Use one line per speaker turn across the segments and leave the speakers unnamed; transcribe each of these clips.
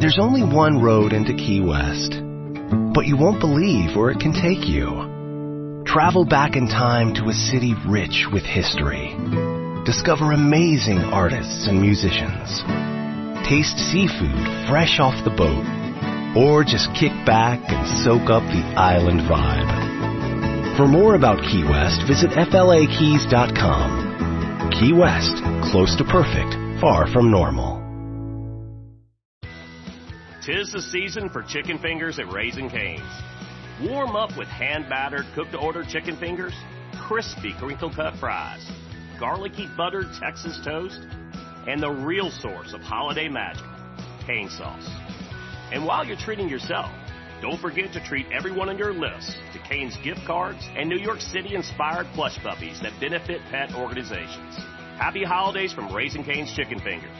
There's only one road into Key West, but you won't believe where it can take you. Travel back in time to a city rich with history. Discover amazing artists and musicians. Taste seafood fresh off the boat. Or just kick back and soak up the island vibe. For more about Key West, visit flakeys.com. Key West, close to perfect, far from normal.
'Tis the season for chicken fingers at Raising Cane's. Warm up with hand-battered, cooked-to-order chicken fingers, crispy crinkle-cut fries, garlicky buttered Texas toast, and the real source of holiday magic, cane sauce. And while you're treating yourself, don't forget to treat everyone on your list to Cane's gift cards and New York City-inspired plush puppies that benefit pet organizations. Happy holidays from Raising Cane's Chicken Fingers.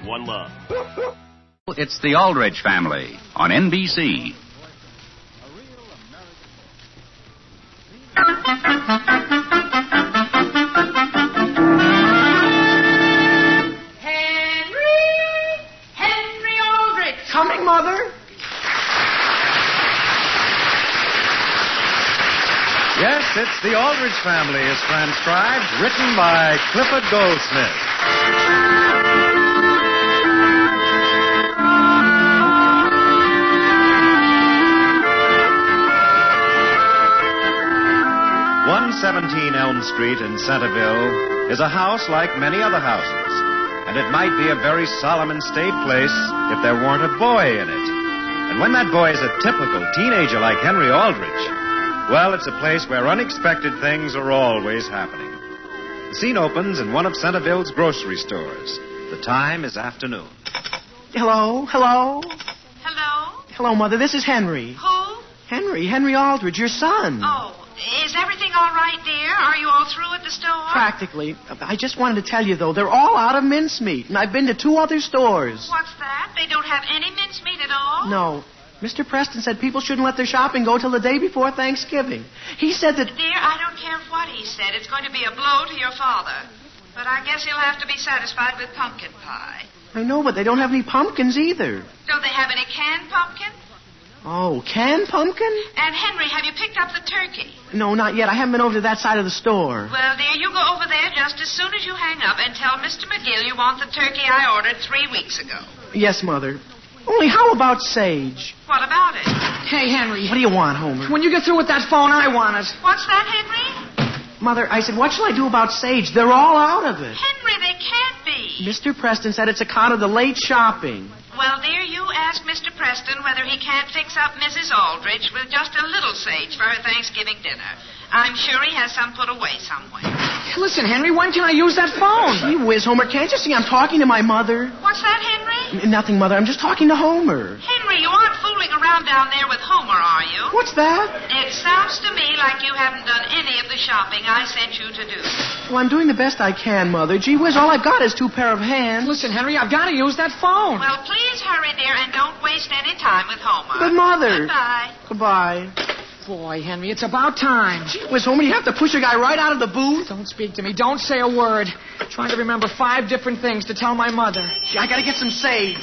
One love.
It's the Aldrich family on NBC.
Henry Aldrich.
Coming, Mother?
Yes, it's The Aldrich Family is transcribed, written by Clifford Goldsmith. "117 Elm Street in Centerville is a house like many other houses, and it might be a very solemn and staid place if there weren't a boy in it. And when that boy is a typical teenager like Henry Aldrich, well, it's a place where unexpected things are always happening. The scene opens in one of Centerville's grocery stores. The time is afternoon.
Hello?
Hello?
Hello, Mother. This is Henry.
Who?
Henry Aldrich, your son.
Oh, is everything all right, dear? Are you all through at the store?
Practically. I just wanted to tell you, though, they're all out of mincemeat, and I've been to 2 other stores.
What's that? They don't have any mincemeat at all?
No. Mr. Preston said people shouldn't let their shopping go till the day before Thanksgiving. He said that...
Dear, I don't care what he said. It's going to be a blow to your father. But I guess he'll have to be satisfied with pumpkin pie.
I know, but they don't have any pumpkins either.
Don't they have any canned pumpkin?
Oh, canned pumpkin?
And, Henry, have you picked up the turkey?
No, not yet. I haven't been over to that side of the store.
Well, dear, you go over there just as soon as you hang up and tell Mr. McGill you want the turkey I ordered 3 weeks ago.
Yes, Mother. Only how about sage?
What about it?
Hey, Henry.
What do you want, Homer?
When you get through with that phone, I want it.
What's that, Henry?
Mother, I said, what shall I do about sage? They're all out of it.
Henry, they can't be.
Mr. Preston said it's account of the late shopping.
Well, dear, you ask Mr. Preston whether he can't fix up Mrs. Aldrich with just a little sage for her Thanksgiving dinner. I'm sure he has some put away somewhere.
Listen, Henry, when can I use that phone?
Gee whiz, Homer, can't you see I'm talking to my mother?
What's that, Henry?
Nothing, Mother. I'm just talking to Homer.
Henry, you aren't fooling around down there with Homer, are you?
What's that?
It sounds to me like you haven't done any of the shopping I sent you to do.
Well, I'm doing the best I can, Mother. Gee whiz, all I've got is 2 pair of hands.
Listen, Henry, I've got to use that phone.
Well, please hurry, dear, and don't waste any time with Homer.
But, Mother...
Goodbye.
Goodbye.
Boy, Henry, it's about time.
Gee whiz, Homer, you have to push a guy right out of the booth?
Don't speak to me. Don't say a word. I'm trying to remember 5 different things to tell my mother.
Gee, I gotta get some sage.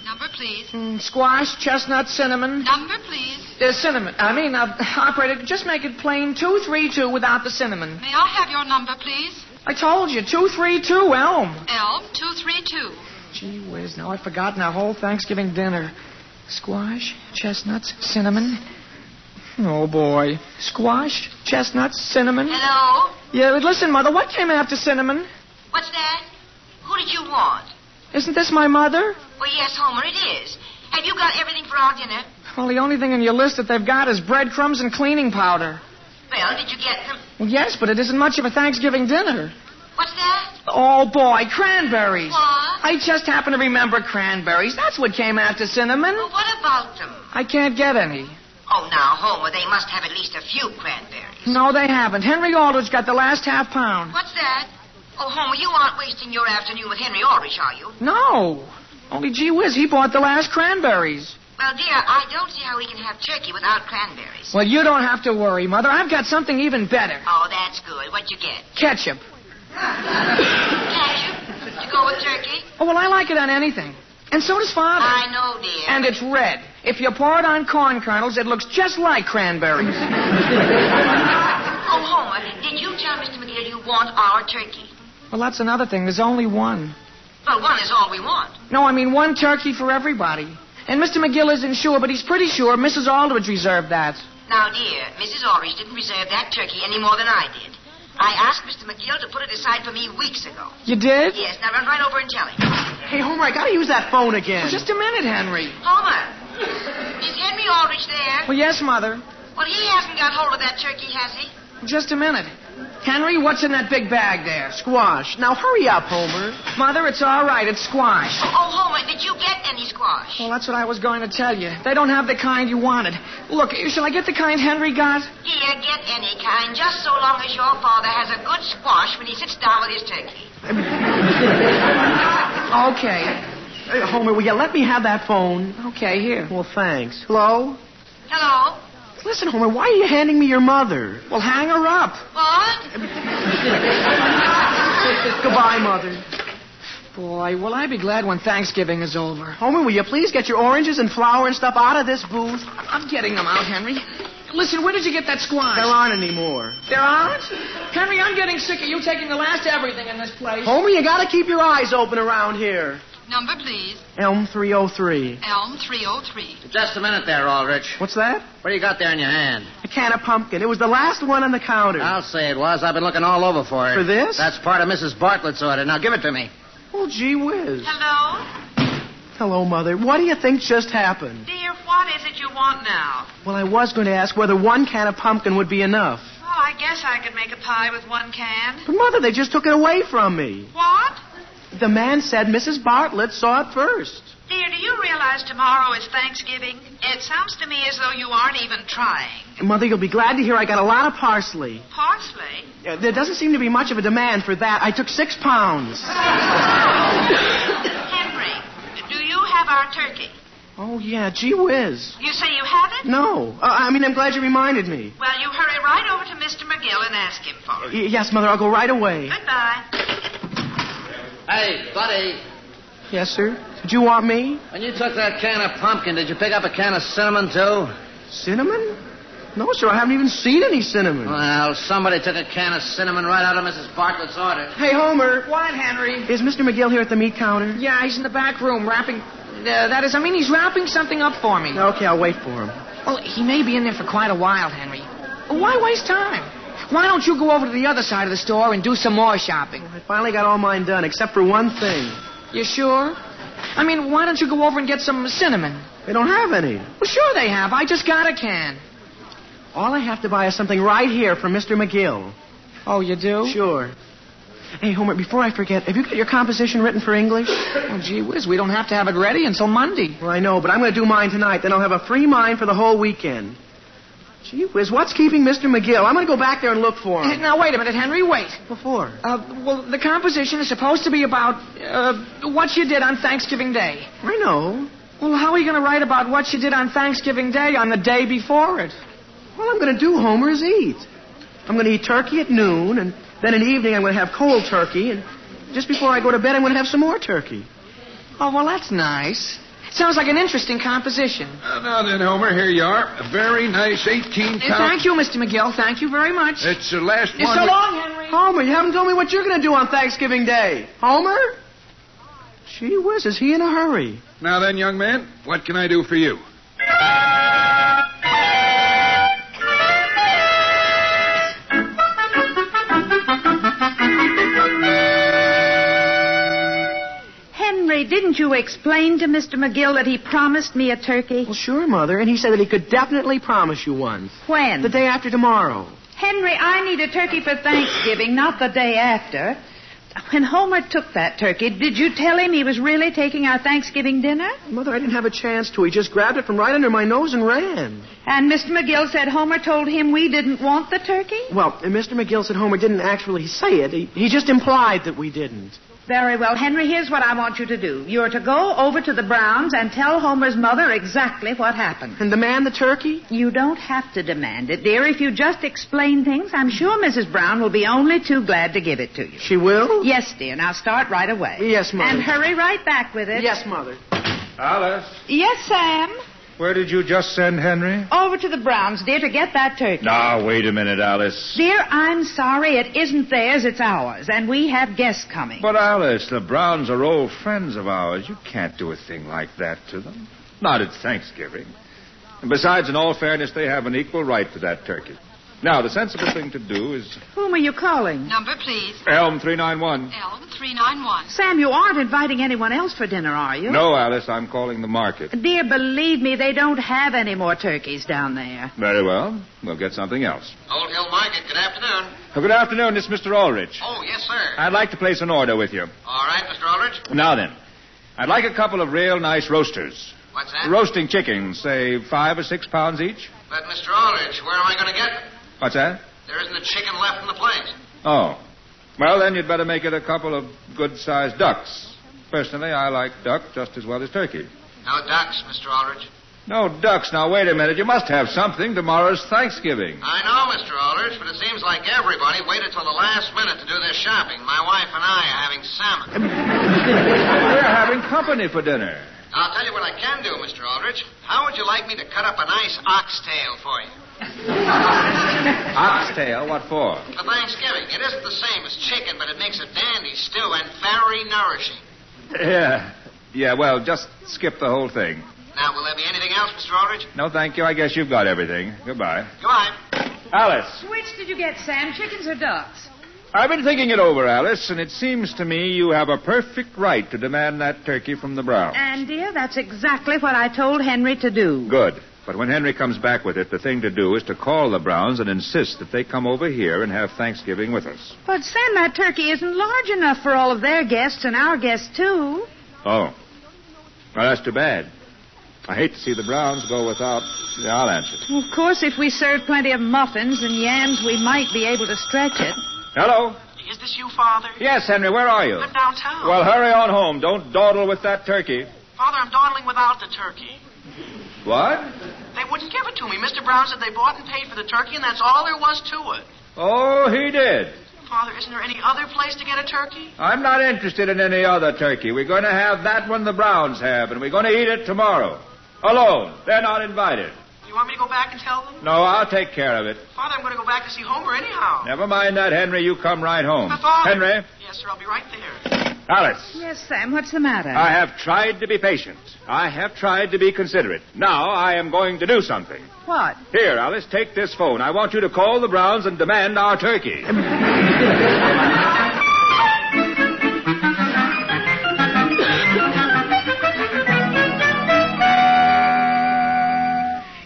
Number, please.
Squash, chestnut, cinnamon.
Number, please.
Cinnamon. Operator, just make it plain 232 without the cinnamon.
May I have your number, please?
I told you, 232, Elm.
Elm, 232.
Gee whiz, now I've forgotten our whole Thanksgiving dinner. Squash, chestnuts, cinnamon. Oh, boy. Squash, chestnuts, cinnamon.
Hello?
Yeah, but listen, Mother, what came after cinnamon?
What's that? Who did you want?
Isn't this my mother?
Well, yes, Homer, it is. Have you got everything for our dinner?
Well, the only thing on your list that they've got is breadcrumbs and cleaning powder.
Well, did you get them?
Well, yes, but it isn't much of a Thanksgiving dinner.
What's that?
Oh, boy, cranberries.
What?
I just happen to remember cranberries. That's what came after cinnamon.
Well, what about them?
I can't get any.
Oh, now, Homer, they must have at least a few cranberries.
No, they haven't. Henry Aldrich got the last half pound.
What's that? Oh, Homer, you aren't wasting your afternoon with Henry Aldrich, are you?
No. Only gee whiz, he bought the last cranberries.
Well, dear, I don't see how we can have turkey without cranberries.
Well, you don't have to worry, Mother. I've got something even better.
Oh, that's good. What'd you get?
Ketchup.
Ketchup? To go with turkey?
Oh, well, I like it on anything. And so does Father.
I know, dear.
And it's red. If you pour it on corn kernels, it looks just like cranberries.
Oh, Homer, did you tell Mr. McGill you want our turkey?
Well, that's another thing. There's only one.
Well, one is all we want.
No, I mean one turkey for everybody. And Mr. McGill isn't sure, but he's pretty sure Mrs. Aldrich reserved that.
Now, dear, Mrs. Aldrich didn't reserve that turkey any more than I did. I asked Mr. McGill to put it aside for me weeks ago.
You did?
Yes, now run right over and tell him.
Hey, Homer, I gotta use that phone again.
Well, just a minute, Henry.
Homer, is Henry Aldrich there?
Well, yes, Mother.
Well, he hasn't got hold of that turkey, has he?
Just a minute. Henry, what's in that big bag there?
Squash. Now, hurry up, Homer.
Mother, it's all right. It's squash.
Oh, Homer, did you get any squash?
Well, that's what I was going to tell you. They don't have the kind you wanted. Look, shall I get the kind Henry got?
Dear, get any kind, just so long as your father has a good squash when he sits down with his turkey.
Okay.
Hey, Homer, will you let me have that phone?
Okay, here.
Well, thanks. Hello?
Hello?
Listen, Homer, why are you handing me your mother?
Well, hang her up.
What?
Goodbye, Mother.
Boy, will I be glad when Thanksgiving is over.
Homer, will you please get your oranges and flour and stuff out of this booth?
I'm getting them out, Henry. Listen, where did you get that squash?
There aren't any more.
There aren't? Henry, I'm getting sick of you taking the last everything in this place.
Homer, you gotta keep your eyes open around here.
Number, please.
Elm 303.
Elm 303.
Just a minute there, Aldrich.
What's that?
What do you got there in your hand?
A can of pumpkin. It was the last one on the counter.
I'll say it was. I've been looking all over for it.
For this?
That's part of Mrs. Bartlett's order. Now give it to me.
Oh, gee whiz.
Hello?
Hello, Mother. What do you think just happened?
Dear, what is it you want now?
Well, I was going to ask whether one can of pumpkin would be enough.
Well, I guess I could make a pie with one can.
But, Mother, they just took it away from me.
What?
The man said Mrs. Bartlett saw it first.
Dear, do you realize tomorrow is Thanksgiving? It sounds to me as though you aren't even trying.
Mother, you'll be glad to hear I got a lot of parsley.
Parsley?
There doesn't seem to be much of a demand for that. I took 6 pounds.
Henry, do you have our turkey?
Oh, yeah, gee whiz.
You say you have it?
No. I'm glad you reminded me.
Well, you hurry right over to Mr. McGill and ask him for it.
Yes, Mother, I'll go right away.
Goodbye.
Hey, buddy.
Yes, sir? Did you want me?
When you took that can of pumpkin, did you pick up a can of cinnamon, too?
Cinnamon? No, sir, I haven't even seen any cinnamon.
Well, somebody took a can of cinnamon right out of Mrs. Bartlett's order.
Hey, Homer.
What, Henry?
Is Mr. McGill here at the meat counter?
Yeah, he's in the back room wrapping... he's wrapping something up for me.
Okay, I'll wait for him.
Well, he may be in there for quite a while, Henry. Why waste time? Why don't you go over to the other side of the store and do some more shopping?
I finally got all mine done, except for one thing.
You sure? I mean, why don't you go over and get some cinnamon?
They don't have any.
Well, sure they have. I just got a can.
All I have to buy is something right here from Mr. McGill.
Oh, you do?
Sure. Hey, Homer, before I forget, have you got your composition written for English?
Oh, gee whiz, we don't have to have it ready until Monday.
Well, I know, but I'm going to do mine tonight. Then I'll have a free mind for the whole weekend. Gee whiz, what's keeping Mr. McGill? I'm going to go back there and look for him.
Now, wait a minute, Henry, wait.
Before?
Well, the composition is supposed to be about, what you did on Thanksgiving Day.
I know.
Well, how are you going to write about what you did on Thanksgiving Day on the day before it?
All I'm going to do, Homer, is eat. I'm going to eat turkey at noon, and then in the evening I'm going to have cold turkey, and just before I go to bed I'm going to have some more turkey.
Oh, well, that's nice. Sounds like an interesting composition.
Now then, Homer, here you are. A very nice 18-count...
Thank you, Mr. McGill. Thank you very much.
It's the last one...
So long, Henry.
Homer, you haven't told me what you're going to do on Thanksgiving Day. Homer? Gee whiz, is he in a hurry?
Now then, young man, what can I do for you?
Didn't you explain to Mr. McGill that he promised me a turkey?
Well, sure, Mother, and he said that he could definitely promise you one.
When?
The day after tomorrow.
Henry, I need a turkey for Thanksgiving, not the day after. When Homer took that turkey, did you tell him he was really taking our Thanksgiving dinner?
Mother, I didn't have a chance to. He just grabbed it from right under my nose and ran.
And Mr. McGill said Homer told him we didn't want the turkey?
Well, Mr. McGill said Homer didn't actually say it. He just implied that we didn't.
Very well, Henry, here's what I want you to do. You're to go over to the Browns and tell Homer's mother exactly what happened.
And demand the turkey?
You don't have to demand it, dear. If you just explain things, I'm sure Mrs. Brown will be only too glad to give it to you.
She will?
Yes, dear. Now start right away.
Yes, Mother.
And hurry right back with it.
Yes, Mother.
Alice,
Yes, Sam?
where did you just send Henry?
Over to the Browns, dear, to get that turkey.
Now, wait a minute, Alice.
Dear, I'm sorry. It isn't theirs, it's ours. And we have guests coming.
But, Alice, the Browns are old friends of ours. You can't do a thing like that to them. Not at Thanksgiving. And besides, in all fairness, they have an equal right to that turkey. Now, the sensible thing to do is...
Whom are you calling?
Number, please.
Elm 391.
Elm 391.
Sam, you aren't inviting anyone else for dinner, are you?
No, Alice, I'm calling the market.
Dear, believe me, they don't have any more turkeys down there.
Very well. We'll get something else.
Old Hill Market, good afternoon.
Good afternoon. This is Mr. Aldrich.
Oh, yes, sir.
I'd like to place an order with you.
All right, Mr. Aldrich.
Now then, I'd like a couple of real nice roasters.
What's that?
Roasting chickens, say 5 or 6 pounds each.
But, Mr. Aldrich, where am I going to get them?
What's that?
There isn't a chicken left in the place.
Oh. Well, then you'd better make it a couple of good-sized ducks. Personally, I like duck just as well as turkey.
No ducks, Mr. Aldrich.
No ducks. Now, wait a minute. You must have something. Tomorrow's Thanksgiving.
I know, Mr. Aldrich, but it seems like everybody waited till the last minute to do their shopping. My wife and I are having salmon.
We're having company for dinner.
I'll tell you what I can do, Mr. Aldrich. How would you like me to cut up a nice oxtail for you?
Oxtail? What for?
For Thanksgiving. It isn't the same as chicken, but it makes a dandy stew and very nourishing.
Yeah, well, just skip the whole thing.
Now, will there be anything else, Mr. Aldrich?
No, thank you. I guess you've got everything. Goodbye.
Goodbye.
Alice.
Which did you get, Sam? Chickens or ducks?
I've been thinking it over, Alice, and it seems to me you have a perfect right to demand that turkey from the Browns.
And, dear, that's exactly what I told Henry to do.
Good. But when Henry comes back with it, the thing to do is to call the Browns and insist that they come over here and have Thanksgiving with us.
But, Sam, that turkey isn't large enough for all of their guests and our guests, too.
Oh. Well, that's too bad. I hate to see the Browns go without... Yeah, I'll answer.
Of course, if we serve plenty of muffins and yams, we might be able to stretch it.
Hello?
Is this you, Father?
Yes, Henry, where are you?
I'm downtown.
Well, hurry on home. Don't dawdle with that turkey.
Father, I'm dawdling without the turkey.
What?
They wouldn't give it to me. Mr. Brown said they bought and paid for the turkey, and that's all there was to it.
Oh, he did.
Father, isn't there any other place to get a turkey?
I'm not interested in any other turkey. We're going to have that one the Browns have, and we're going to eat it tomorrow. Alone. They're not invited.
You want me to go back and tell them?
No, I'll take care of it.
Father, I'm going to go back to see Homer anyhow.
Never mind that, Henry. You come right home.
Father.
Henry?
Yes, sir. I'll be right there.
Alice.
Yes, Sam. What's the matter?
I have tried to be patient. I have tried to be considerate. Now I am going to do something.
What?
Here, Alice, take this phone. I want you to call the Browns and demand our turkey.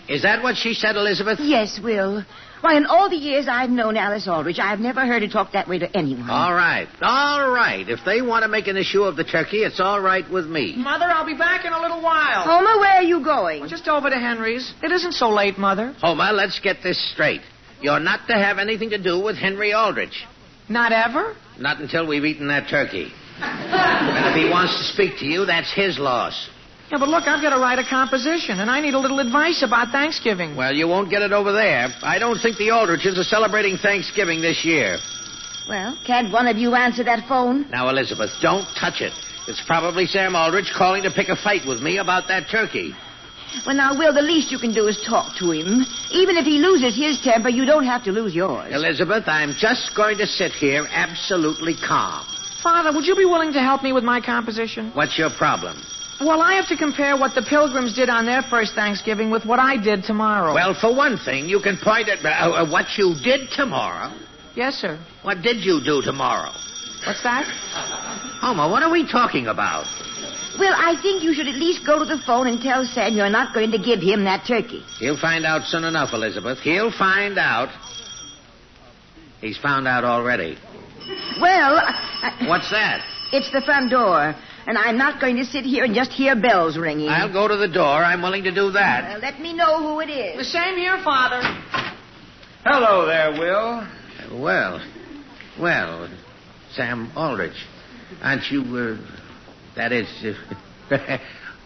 Is that what she said, Elizabeth?
Yes, Will. Why, in all the years I've known Alice Aldrich, I've never heard her talk that way to anyone.
All right. All right. If they want to make an issue of the turkey, it's all right with me.
Mother, I'll be back in a little while.
Homer, where are you going?
Just over to Henry's. It isn't so late, Mother.
Homer, let's get this straight. You're not to have anything to do with Henry Aldrich.
Not ever?
Not until we've eaten that turkey. And if he wants to speak to you, that's his loss.
Yeah, but look, I've got to write a composition, and I need a little advice about Thanksgiving.
Well, you won't get it over there. I don't think the Aldriches are celebrating Thanksgiving this year.
Well, can't one of you answer that phone?
Now, Elizabeth, don't touch it. It's probably Sam Aldrich calling to pick a fight with me about that turkey.
Well, now, Will, the least you can do is talk to him. Even if he loses his temper, you don't have to lose yours.
Elizabeth, I'm just going to sit here absolutely calm.
Father, would you be willing to help me with my composition?
What's your problem?
Well, I have to compare what the Pilgrims did on their first Thanksgiving with what I did tomorrow.
Well, for one thing, you can point at what you did tomorrow.
Yes, sir.
What did you do tomorrow?
What's that?
Homer, what are we talking about?
Well, I think you should at least go to the phone and tell Sam you're not going to give him that turkey.
He'll find out soon enough, Elizabeth. He'll find out. He's found out already.
Well...
What's that?
It's the front door. And I'm not going to sit here and just hear bells ringing.
I'll go to the door. I'm willing to do that.
Well, let me know who it is.
The same here, Father.
Hello there, Will.
Well, Sam Aldrich. Aren't you, that is,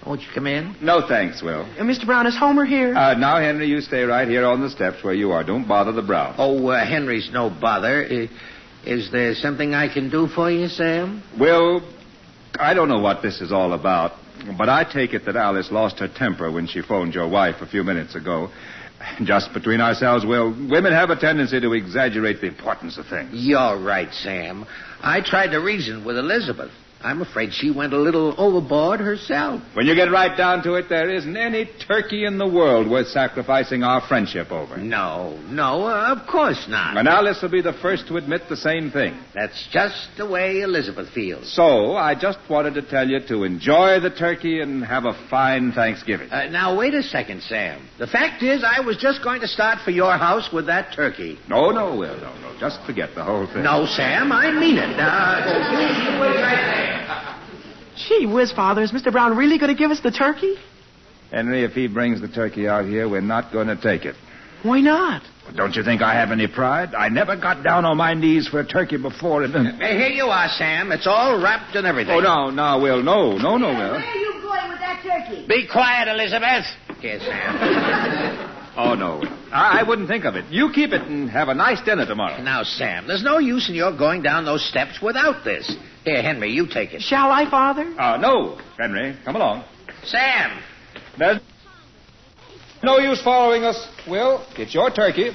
won't you come in?
No, thanks, Will.
Mr. Brown, is Homer here?
Now, Henry, you stay right here on the steps where you are. Don't bother the Browns.
Oh, Henry's no bother. Is there something I can do for you, Sam?
Will, I don't know what this is all about. But I take it that Alice lost her temper when she phoned your wife a few minutes ago. Just between ourselves, Will, women have a tendency to exaggerate the importance of things.
You're right, Sam. I tried to reason with Elizabeth. I'm afraid she went a little overboard herself.
When you get right down to it, there isn't any turkey in the world worth sacrificing our friendship over.
No, of course not.
And Alice will be the first to admit the same thing.
That's just the way Elizabeth feels.
So, I just wanted to tell you to enjoy the turkey and have a fine Thanksgiving.
Now, wait a second, Sam. The fact is, I was just going to start for your house with that turkey.
No, Will, no. Just forget the whole thing.
No, Sam, I mean it. You wait right there.
Gee whiz, Father, is Mr. Brown really going to give us the turkey?
Henry, if he brings the turkey out here, we're not going to take it.
Why not?
Don't you think I have any pride? I never got down on my knees for a turkey before.
Here you are, Sam. It's all wrapped and everything.
Oh, no, Will. No, Will.
Where are you going with that turkey?
Be quiet, Elizabeth. Here, Sam.
Oh, no, Will. I wouldn't think of it. You keep it and have a nice dinner tomorrow.
Now, Sam, there's no use in your going down those steps without this. Here, Henry, you take it.
Shall I, Father?
No, Henry. Come along.
Sam.
There's no use following us, Will. It's your turkey.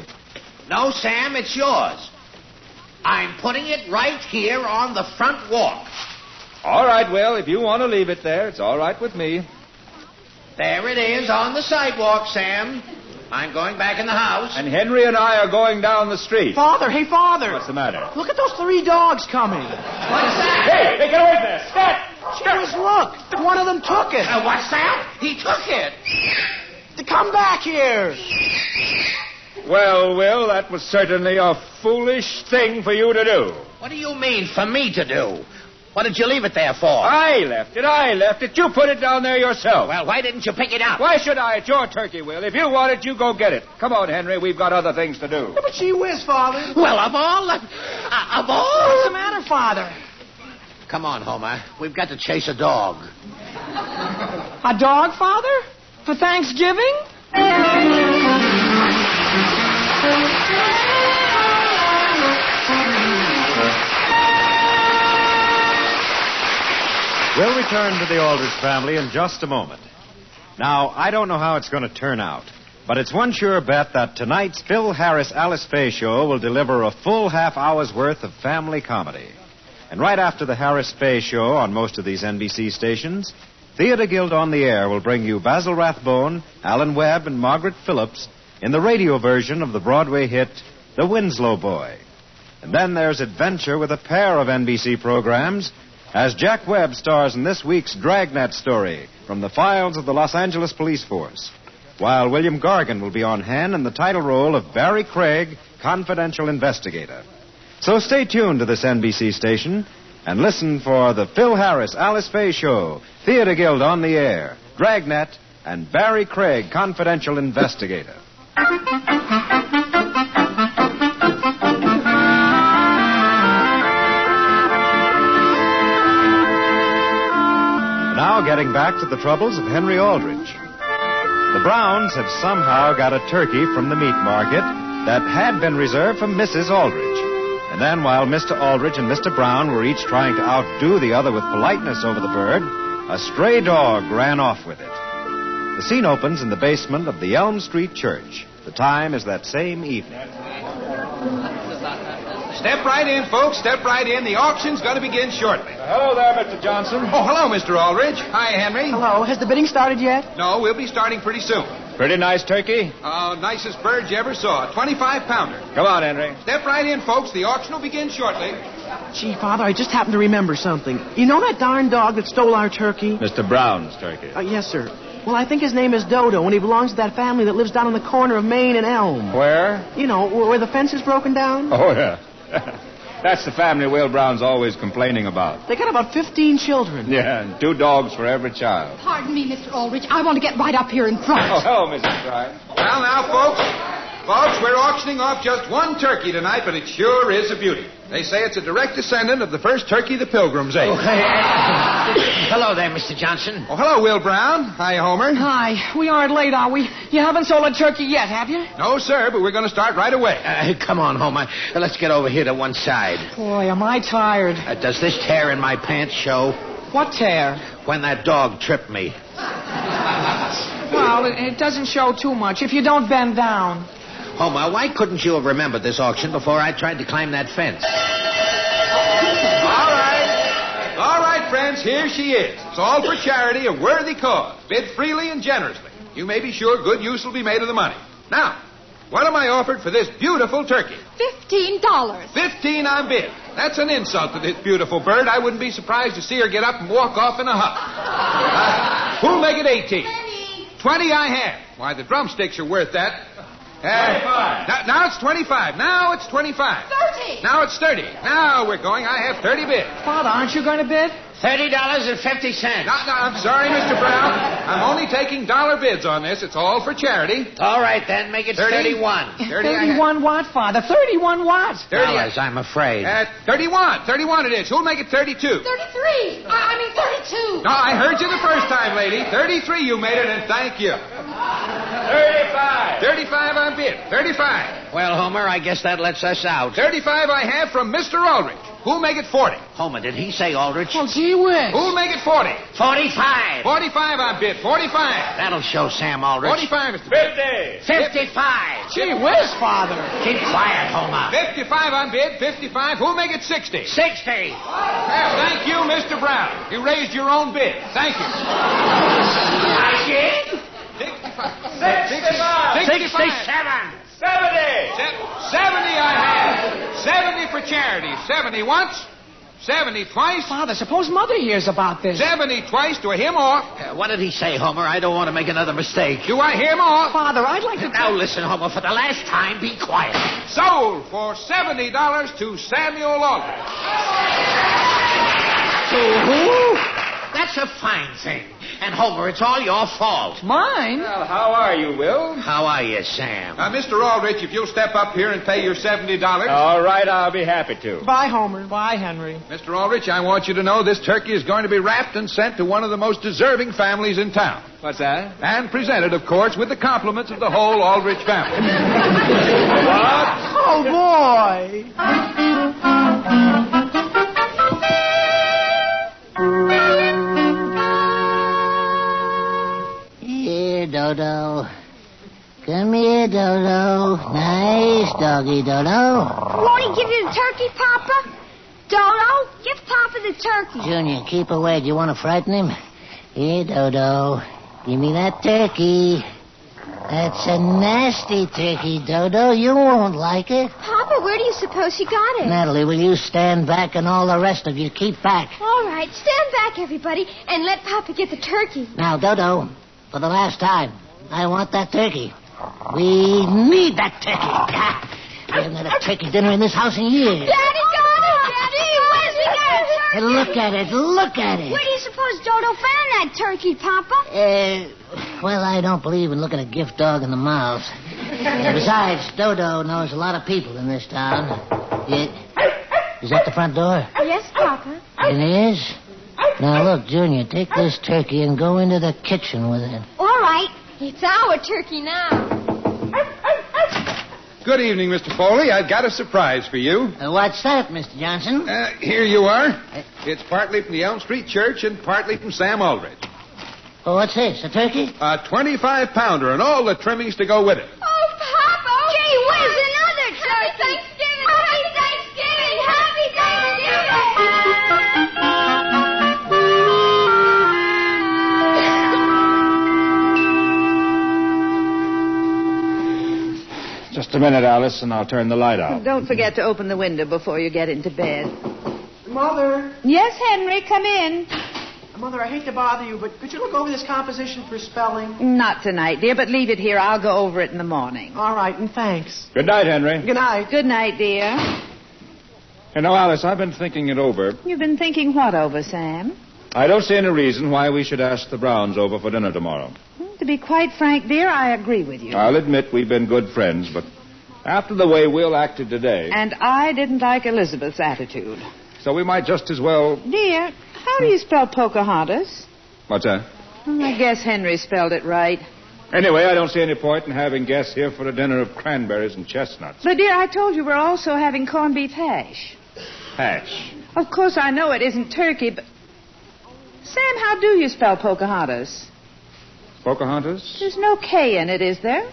No, Sam, it's yours. I'm putting it right here on the front walk.
All right, Will. If you want to leave it there, it's all right with me.
There it is on the sidewalk, Sam. I'm going back in the house.
And Henry and I are going down the street.
Father, hey, Father.
What's the matter?
Look at those 3 dogs coming.
What's that?
Hey, get away from there. Stop.
Just look. One of them took it.
What's that? He took it.
Come back here.
Well, Will, that was certainly a foolish thing for you to do.
What do you mean, for me to do? What did you leave it there for?
I left it. You put it down there yourself.
Well, why didn't you pick it up?
Why should I? It's your turkey, Will. If you want it, you go get it. Come on, Henry. We've got other things to do.
Yeah, but gee whiz, Father.
Well, of all...
What's the matter, Father?
Come on, Homer. We've got to chase a dog.
A dog, Father? For Thanksgiving?
We'll return to the Aldrich family in just a moment. Now, I don't know how it's going to turn out, but it's one sure bet that tonight's Phil Harris Alice Faye show will deliver a full half hour's worth of family comedy. And right after the Harris Faye show on most of these NBC stations, Theater Guild on the Air will bring you Basil Rathbone, Alan Webb, and Margaret Phillips in the radio version of the Broadway hit The Winslow Boy. And then there's adventure with a pair of NBC programs as Jack Webb stars in this week's Dragnet story from the files of the Los Angeles Police Force, while William Gargan will be on hand in the title role of Barry Craig, confidential investigator. So stay tuned to this NBC station and listen for the Phil Harris Alice Faye Show, Theater Guild on the Air, Dragnet, and Barry Craig, confidential investigator. Now getting back to the troubles of Henry Aldrich. The Browns have somehow got a turkey from the meat market that had been reserved for Mrs. Aldrich. And then while Mr. Aldrich and Mr. Brown were each trying to outdo the other with politeness over the bird, a stray dog ran off with it. The scene opens in the basement of the Elm Street Church. The time is that same evening.
Step right in, folks. Step right in. The auction's going to begin shortly.
Hello there, Mr. Johnson.
Oh, hello, Mr. Aldrich. Hi, Henry.
Hello. Has the bidding started yet?
No, we'll be starting pretty soon.
Pretty nice turkey.
Nicest bird you ever saw. 25-pounder.
Come on, Henry.
Step right in, folks. The auction will begin shortly.
Gee, Father, I just happened to remember something. You know that darn dog that stole our turkey?
Mr. Brown's turkey.
Yes, sir. Well, I think his name is Dodo, and he belongs to that family that lives down on the corner of Main and Elm.
Where?
You know, where the fence is broken down.
Oh, yeah. That's the family Will Brown's always complaining about.
They got about 15 children.
Yeah, and 2 dogs for every child.
Pardon me, Mr. Aldrich. I want to get right up here in front.
Oh, hello, Mrs. Fry.
Well, now, folks. Folks, we're auctioning off just one turkey tonight, but it sure is a beauty. They say it's a direct descendant of the first turkey the Pilgrims ate.
Oh, hey. Hello there, Mr. Johnson.
Oh, hello, Will Brown. Hi, Homer.
Hi. We aren't late, are we? You haven't sold a turkey yet, have you?
No, sir, but we're going to start right away.
Come on, Homer. Let's get over here to one side.
Boy, am I tired.
Does this tear in my pants show?
What tear?
When that dog tripped me.
Well, it doesn't show too much if you don't bend down.
Homer, why couldn't you have remembered this auction before I tried to climb that fence?
All right, friends, here she is. It's all for charity, a worthy cause. Bid freely and generously. You may be sure good use will be made of the money. Now, what am I offered for this beautiful turkey?
$15.
15 on bid. That's an insult to this beautiful bird. I wouldn't be surprised to see her get up and walk off in a huff. Who'll make it 18? 20 I have. Why, the drumsticks are worth that.
25.
Now it's 25. Now it's 25.
30.
Now it's 30. Now we're going. I have 30 bid.
Father, aren't you going to bid?
$30.50.
No, I'm sorry, Mr. Brown. I'm only taking dollar bids on this. It's all for charity.
All right, then. Make it 31.
31 what, Father? 31 what?
$30, I'm afraid.
31. 31 it is. Who'll make it 32?
33. I mean 32.
No, I heard you the first time, lady. 33 you made it, and thank you.
35.
35 on bid. 35.
Well, Homer, I guess that lets us out.
35 I have from Mr. Aldrich. Who'll make it 40?
Homer, did he say Aldrich?
Oh, gee whiz.
Who'll make it 40?
45.
45 on bid. 45.
That'll show Sam Aldrich.
45, Mr.
50.
55.
Gee whiz, Father.
Keep quiet, Homer.
55 on bid. 55. Who'll make it 60?
60.
Well, thank you, Mr. Brown. You raised your own bid. Thank you.
I did?
65.
67.
70 I have. 70 for charity. 70 once. 70 twice.
Father, suppose Mother hears about this.
70 twice. Do I hear more?
What did he say, Homer? I don't want to make another mistake.
Do I hear more?
Father, I'd like to...
Now listen, Homer, for the last time, be quiet.
Sold for $70 to Samuel Aldrich.
To who? That's a fine thing. And, Homer, it's all your fault.
Mine?
Well, how are you, Will?
How are you, Sam?
Mr. Aldrich, if you'll step up here and pay your $70.
All right, I'll be happy to.
Bye, Homer. Bye, Henry.
Mr. Aldrich, I want you to know this turkey is going to be wrapped and sent to one of the most deserving families in town.
What's that?
And presented, of course, with the compliments of the whole Aldrich family.
What?
Oh, boy.
Here, Dodo. Come here, Dodo. Nice doggy, Dodo.
Won't he give you the turkey, Papa? Dodo, give Papa the turkey.
Junior, keep away. Do you want to frighten him? Here, Dodo. Give me that turkey. That's a nasty turkey, Dodo. You won't like it.
Papa, where do you suppose he got it?
Natalie, will you stand back and all the rest of you keep back?
All right, stand back, everybody, and let Papa get the turkey.
Now, Dodo, for the last time, I want that turkey. We need that turkey. We haven't had a turkey dinner in this house in years.
Daddy got it! Daddy, where's he got a turkey?
Look at it, look at it.
Where do you suppose Dodo found that turkey, Papa?
Well, I don't believe in looking a gift dog in the mouth. Besides, Dodo knows a lot of people in this town. Is that the front door?
Yes, Papa.
It is? Now, look, Junior, take this turkey and go into the kitchen with it.
All right. It's our turkey now.
Good evening, Mr. Foley. I've got a surprise for you.
What's that, Mr. Johnson?
Here you are. It's partly from the Elm Street Church and partly from Sam Aldrich.
Oh, what's this, a turkey?
A 25-pounder and all the trimmings to go with it.
Oh, Papa! Gee whiz, another turkey! Happy Thanksgiving! Happy Thanksgiving! Happy Thanksgiving!
Just a minute, Alice, and I'll turn the light out.
Don't forget to open the window before you get into bed.
Mother.
Yes, Henry, come in.
Mother, I hate to bother you, but could you look over this composition for spelling?
Not tonight, dear, but leave it here. I'll go over it in the morning.
All right, and thanks.
Good night, Henry.
Good night.
Good night, dear.
You know, Alice, I've been thinking it over.
You've been thinking what over, Sam?
I don't see any reason why we should ask the Browns over for dinner tomorrow.
To be quite frank, dear, I agree with you.
I'll admit we've been good friends, but after the way Will acted today...
And I didn't like Elizabeth's attitude.
So we might just as well...
Dear, how do you spell Pocahontas?
What's that?
I guess Henry spelled it right.
Anyway, I don't see any point in having guests here for a dinner of cranberries and chestnuts.
But, dear, I told you we're also having corned beef hash.
Hash.
Of course, I know it isn't turkey, but... Sam, how do you spell Pocahontas?
Pocahontas?
There's no K in it, is there?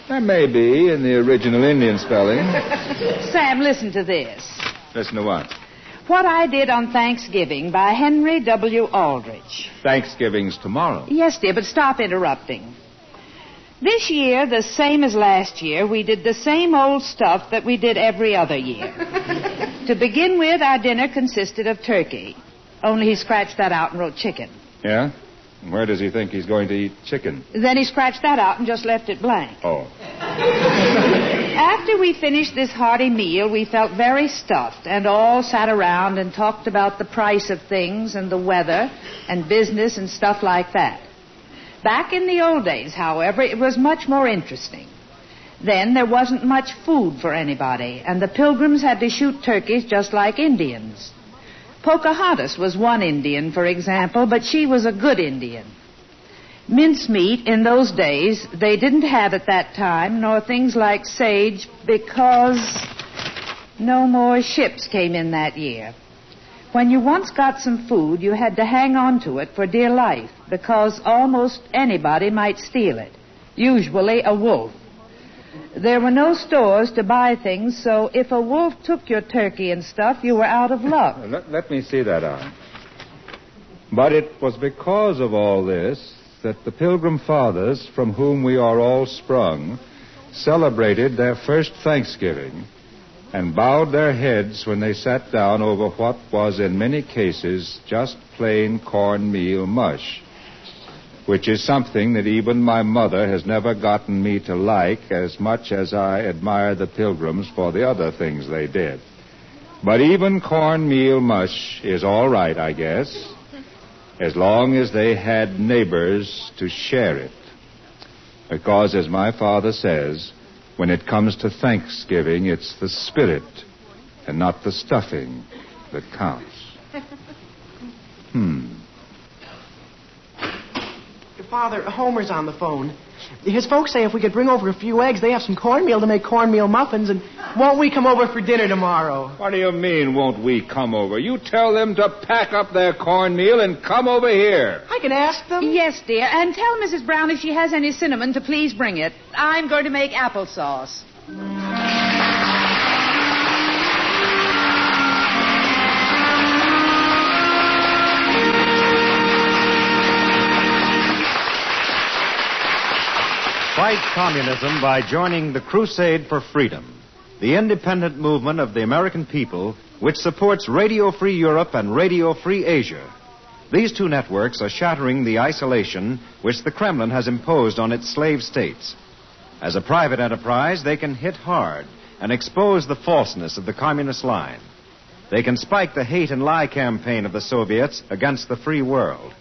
There may be in the original Indian spelling.
Sam, listen to this.
Listen to what?
What I Did on Thanksgiving by Henry W. Aldrich.
Thanksgiving's tomorrow.
Yes, dear, but stop interrupting. This year, the same as last year, we did the same old stuff that we did every other year. To begin with, our dinner consisted of turkey. Only he scratched that out and wrote chicken.
Yeah? Where does he think he's going to eat chicken?
Then he scratched that out and just left it blank.
Oh.
After we finished this hearty meal, we felt very stuffed and all sat around and talked about the price of things and the weather and business and stuff like that. Back in the old days, however, it was much more interesting. Then there wasn't much food for anybody, and the Pilgrims had to shoot turkeys just like Indians. Pocahontas was one Indian, for example, but she was a good Indian. Mincemeat in those days they didn't have at that time, nor things like sage, because no more ships came in that year. When you once got some food, you had to hang on to it for dear life, because almost anybody might steal it, usually a wolf. There were no stores to buy things, so if a wolf took your turkey and stuff, you were out of luck.
Let me see that out. But it was because of all this that the Pilgrim Fathers, from whom we are all sprung, celebrated their first Thanksgiving and bowed their heads when they sat down over what was in many cases just plain cornmeal mush, which is something that even my mother has never gotten me to like as much as I admire the Pilgrims for the other things they did. But even cornmeal mush is all right, I guess, as long as they had neighbors to share it. Because, as my father says, when it comes to Thanksgiving, it's the spirit and not the stuffing that counts.
Father, Homer's on the phone. His folks say if we could bring over a few eggs, they have some cornmeal to make cornmeal muffins, and won't we come over for dinner tomorrow?
What do you mean, won't we come over? You tell them to pack up their cornmeal and come over here.
I can ask them.
Yes, dear, and tell Mrs. Brown if she has any cinnamon to please bring it. I'm going to make applesauce.
Fight communism by joining the Crusade for Freedom, the independent movement of the American people which supports Radio Free Europe and Radio Free Asia. These two networks are shattering the isolation which the Kremlin has imposed on its slave states. As a private enterprise, they can hit hard and expose the falseness of the communist line. They can spike the hate and lie campaign of the Soviets against the free world.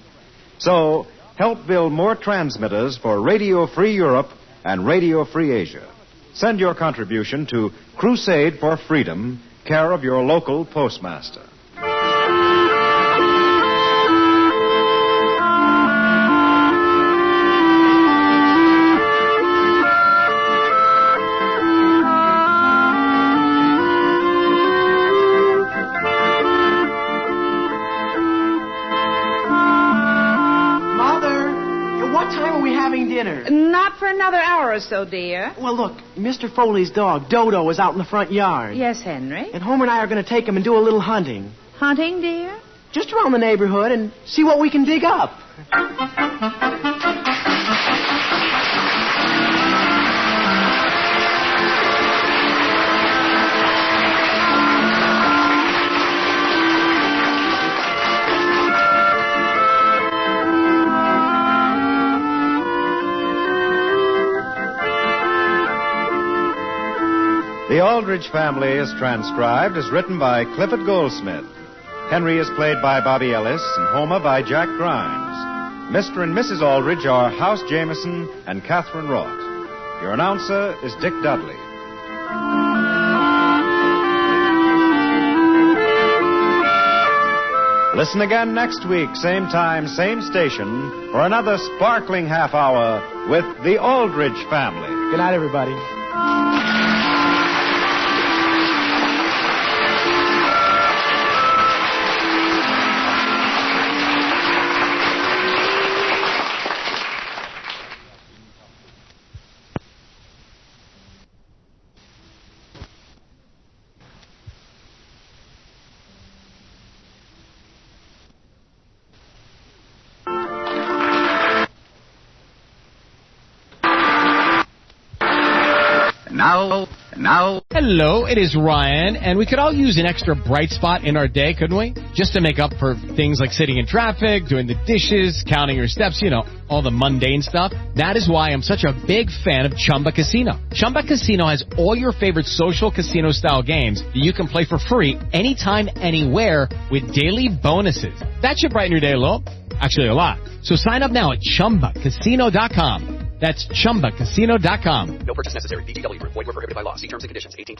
So, help build more transmitters for Radio Free Europe and Radio Free Asia. Send your contribution to Crusade for Freedom, care of your local postmaster.
Dinner.
Not for another hour or so, dear.
Well, look, Mr. Foley's dog, Dodo, is out in the front yard.
Yes, Henry?
And Homer and I are going to take him and do a little hunting.
Hunting, dear?
Just around the neighborhood and see what we can dig up.
The Aldrich Family is transcribed as written by Clifford Goldsmith. Henry is played by Bobby Ellis and Homer by Jack Grimes. Mr. and Mrs. Aldrich are House Jameson and Catherine Roth. Your announcer is Dick Dudley. Listen again next week, same time, same station, for another sparkling half hour with the Aldrich Family.
Good night, everybody.
Now.
Hello, it is Ryan, and we could all use an extra bright spot in our day, couldn't we? Just to make up for things like sitting in traffic, doing the dishes, counting your steps, all the mundane stuff. That is why I'm such a big fan of Chumba Casino. Chumba Casino has all your favorite social casino-style games that you can play for free anytime, anywhere with daily bonuses. That should brighten your day a little. Actually, a lot. So sign up now at ChumbaCasino.com. That's ChumbaCasino.com.
No purchase necessary. VGW Group. Void where prohibited by law. See terms and conditions. 18+.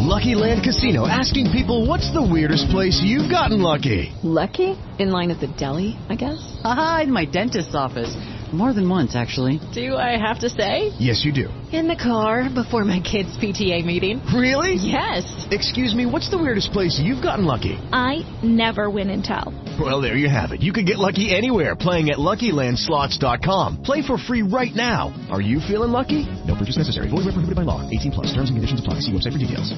Lucky Land Casino, asking people, what's the weirdest place you've gotten lucky?
Lucky? In line at the deli, I guess?
Aha, in my dentist's office. More than once, actually.
Do I have to say?
Yes, you do.
In the car before my kids' PTA meeting.
Really?
Yes.
Excuse me, what's the weirdest place you've gotten lucky?
I never win and tell.
Well, there you have it. You can get lucky anywhere, playing at LuckyLandSlots.com. Play for free right now. Are you feeling lucky? No purchase necessary. Void where prohibited by law. 18+. Terms and conditions apply. See website for details.